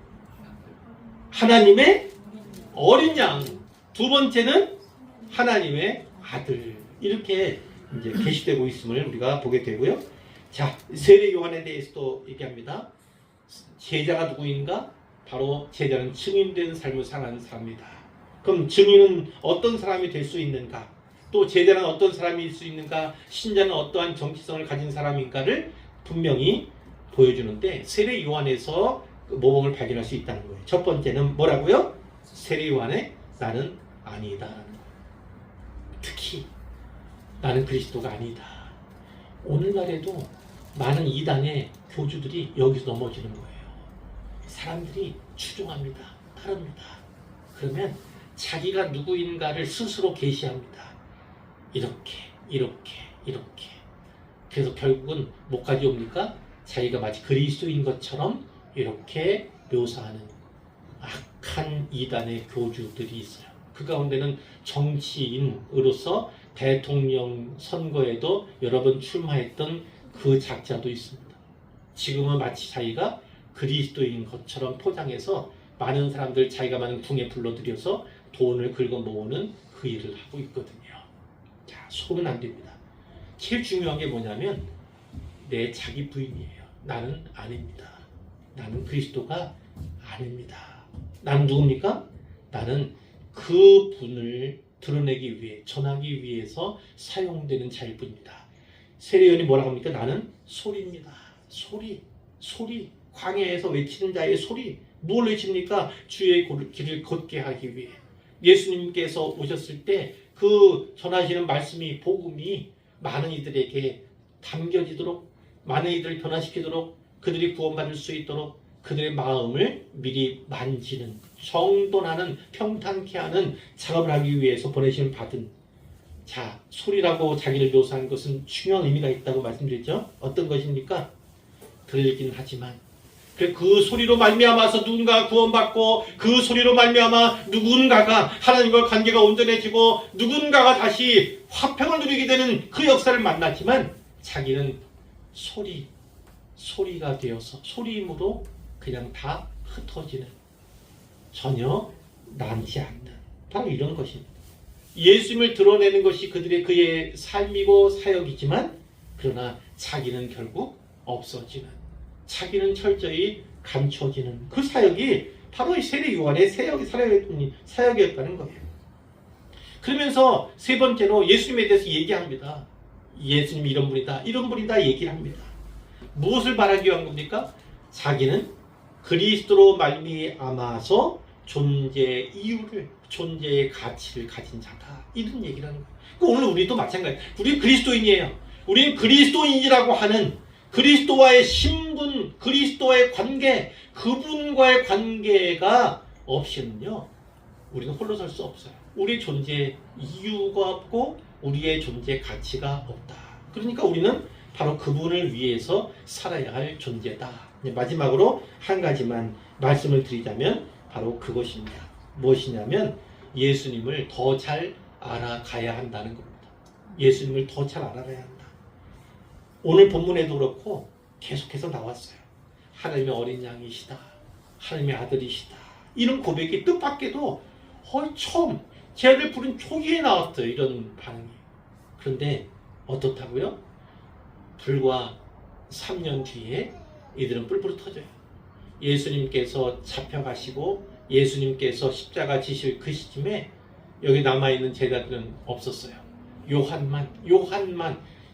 어린 양. 두 번째는 하나님의 아들. 이렇게 이제 계시되고 있음을 우리가 보게 되고요. 자, 세례 요한에 대해서도 얘기합니다. 제자가 누구인가? 바로 제자는 증인된 삶을 살아가는 사람이다. 그럼 증인은 어떤 사람이 될 수 있는가? 또 제자는 어떤 사람일 수 있는가? 신자는 어떠한 정체성을 가진 사람인가를 분명히 보여주는데 세례 요한에서 그 모범을 발견할 수 있다는 거예요. 첫 번째는 뭐라고요? 세례 요한의 나는 아니다라는 거예요. 특히 나는 그리스도가 아니다. 오늘날에도 많은 이단의 교주들이 여기서 넘어지는 거예요. 사람들이 추종합니다. 따릅니다. 그러면 자기가 누구인가를 스스로 계시합니다. 이렇게. 그래서 결국은 뭐까지 옵니까? 자기가 마치 그리스도인 것처럼 이렇게 묘사하는 악한 이단의 교주들이 있어요. 그 가운데는 정치인으로서 대통령 선거에도 여러 번 출마했던 그 작자도 있습니다. 지금은 마치 자기가 그리스도인 것처럼 포장해서 많은 사람들 자기가 많은 궁에 불러들여서 돈을 긁어 모으는 그 일을 하고 있거든요. 자, 속으면 안 됩니다. 제일 중요한 게 뭐냐면 내 자기 부인이에요. 나는 아닙니다. 나는 그리스도가 아닙니다. 나는 누굽니까? 나는 그 분을 드러내기 위해, 전하기 위해서 사용되는 자일 뿐입니다. 세례요한이 뭐라고 합니까? 나는 소리입니다. 소리. 광야에서 외치는 자의 소리. 뭘 외칩니까? 주의 길을 걷게 하기 위해. 예수님께서 오셨을 때 그 전하시는 말씀이, 복음이 많은 이들에게 담겨지도록, 많은 이들을 변화시키도록, 그들이 구원받을 수 있도록 그들의 마음을 미리 만지는, 정돈하는, 평탄케 하는 작업을 하기 위해서 보내심을 받은, 자, 소리라고 자기를 묘사한 것은 중요한 의미가 있다고 말씀드렸죠. 어떤 것입니까? 들리긴 하지만 그 소리로 말미암아서 누군가가 구원받고, 그 소리로 말미암아 누군가가 하나님과 관계가 온전해지고 누군가가 다시 화평을 누리게 되는 그 역사를 만났지만 자기는 소리가 되어서 소리임으로 그냥 다 흩어지는, 전혀 남지 않는, 바로 이런 것입니다. 예수님을 드러내는 것이 그의 삶이고 사역이지만 그러나 자기는 결국 없어지는, 자기는 철저히 감춰지는 그 사역이 바로 세례 요한의 사역이었다는 거예요. 그러면서 세 번째로 예수님에 대해서 얘기합니다. 예수님이 이런 분이다 얘기를 합니다. 무엇을 말하기 위한 겁니까? 자기는 그리스도로 말미암아서 존재의 이유를, 존재의 가치를 가진 자다, 이런 얘기를 하는 거예요. 오늘 우리도 마찬가지예요. 우리 그리스도인이에요. 우리는 그리스도인이라고 하는 그리스도와의 신분, 그리스도와의 관계, 그분과의 관계가 없이는요, 우리는 홀로 설 수 없어요. 우리의 존재 이유가 없고 우리의 존재 가치가 없다. 그러니까 우리는 바로 그분을 위해서 살아야 할 존재다. 마지막으로 한 가지만 말씀을 드리자면 바로 그것입니다. 무엇이냐면 예수님을 더 잘 알아가야 한다는 겁니다. 예수님을 더 잘 알아가야 한다. 오늘 본문에도 그렇고 계속해서 나왔어요. 하나님의 어린 양이시다, 하나님의 아들이시다, 이런 고백이 뜻밖에도 처음 제아들 부른 초기에 나왔어요. 이런 반응이. 그런데 어떻다고요? 불과 3년 뒤에 이들은 뿔뿔이 터져요. 예수님께서 잡혀가시고 예수님께서 십자가 지실 그 시점에 여기 남아있는 제자들은 없었어요. 요한만,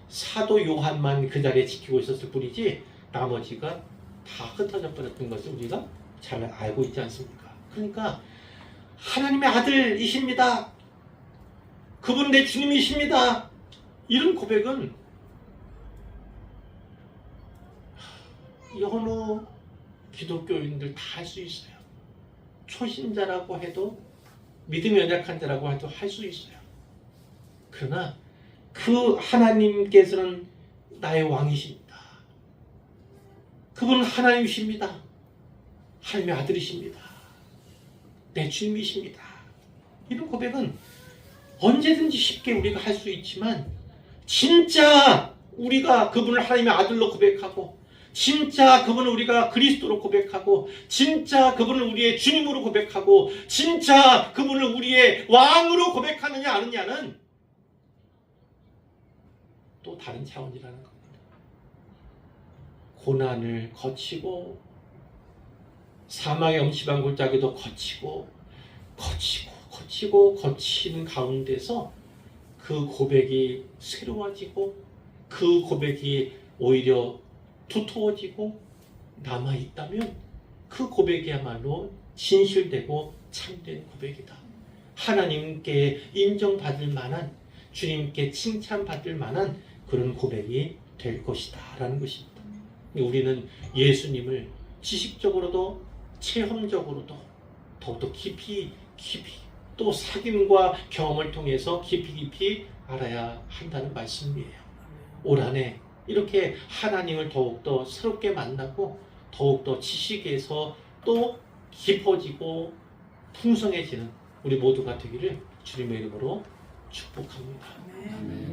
사도 요한만 그 자리에 지키고 있었을 뿐이지 나머지가 다 흩어져 버렸던 것을 우리가 잘 알고 있지 않습니까? 그러니까 하나님의 아들이십니다, 그분 내 주님이십니다, 이런 고백은 어느 기독교인들 다 할 수 있어요. 초신자라고 해도, 믿음이 연약한 자라고 해도 할 수 있어요. 그러나 그 하나님께서는 나의 왕이십니다, 그분은 하나님이십니다, 하나님의 아들이십니다, 내 주님이십니다, 이런 고백은 언제든지 쉽게 우리가 할 수 있지만, 진짜 우리가 그분을 하나님의 아들로 고백하고, 진짜 그분을 우리가 그리스도로 고백하고, 진짜 그분을 우리의 주님으로 고백하고, 진짜 그분을 우리의 왕으로 고백하느냐 아느냐는 또 다른 차원이라는 겁니다. 고난을 거치고 사망의 엄침한 골짜기도 거치는 가운데서 그 고백이 새로워지고, 그 고백이 오히려 두터워지고 남아있다면 그 고백이야말로 진실되고 참된 고백이다. 하나님께 인정받을 만한, 주님께 칭찬받을 만한 그런 고백이 될 것이다 라는 것입니다. 우리는 예수님을 지식적으로도 체험적으로도 더욱더 깊이 또 사귐과 경험을 통해서 깊이 알아야 한다는 말씀이에요. 올 한 해 이렇게 하나님을 더욱더 새롭게 만나고 더욱더 지식에서 또 깊어지고 풍성해지는 우리 모두가 되기를 주님의 이름으로 축복합니다. 아멘.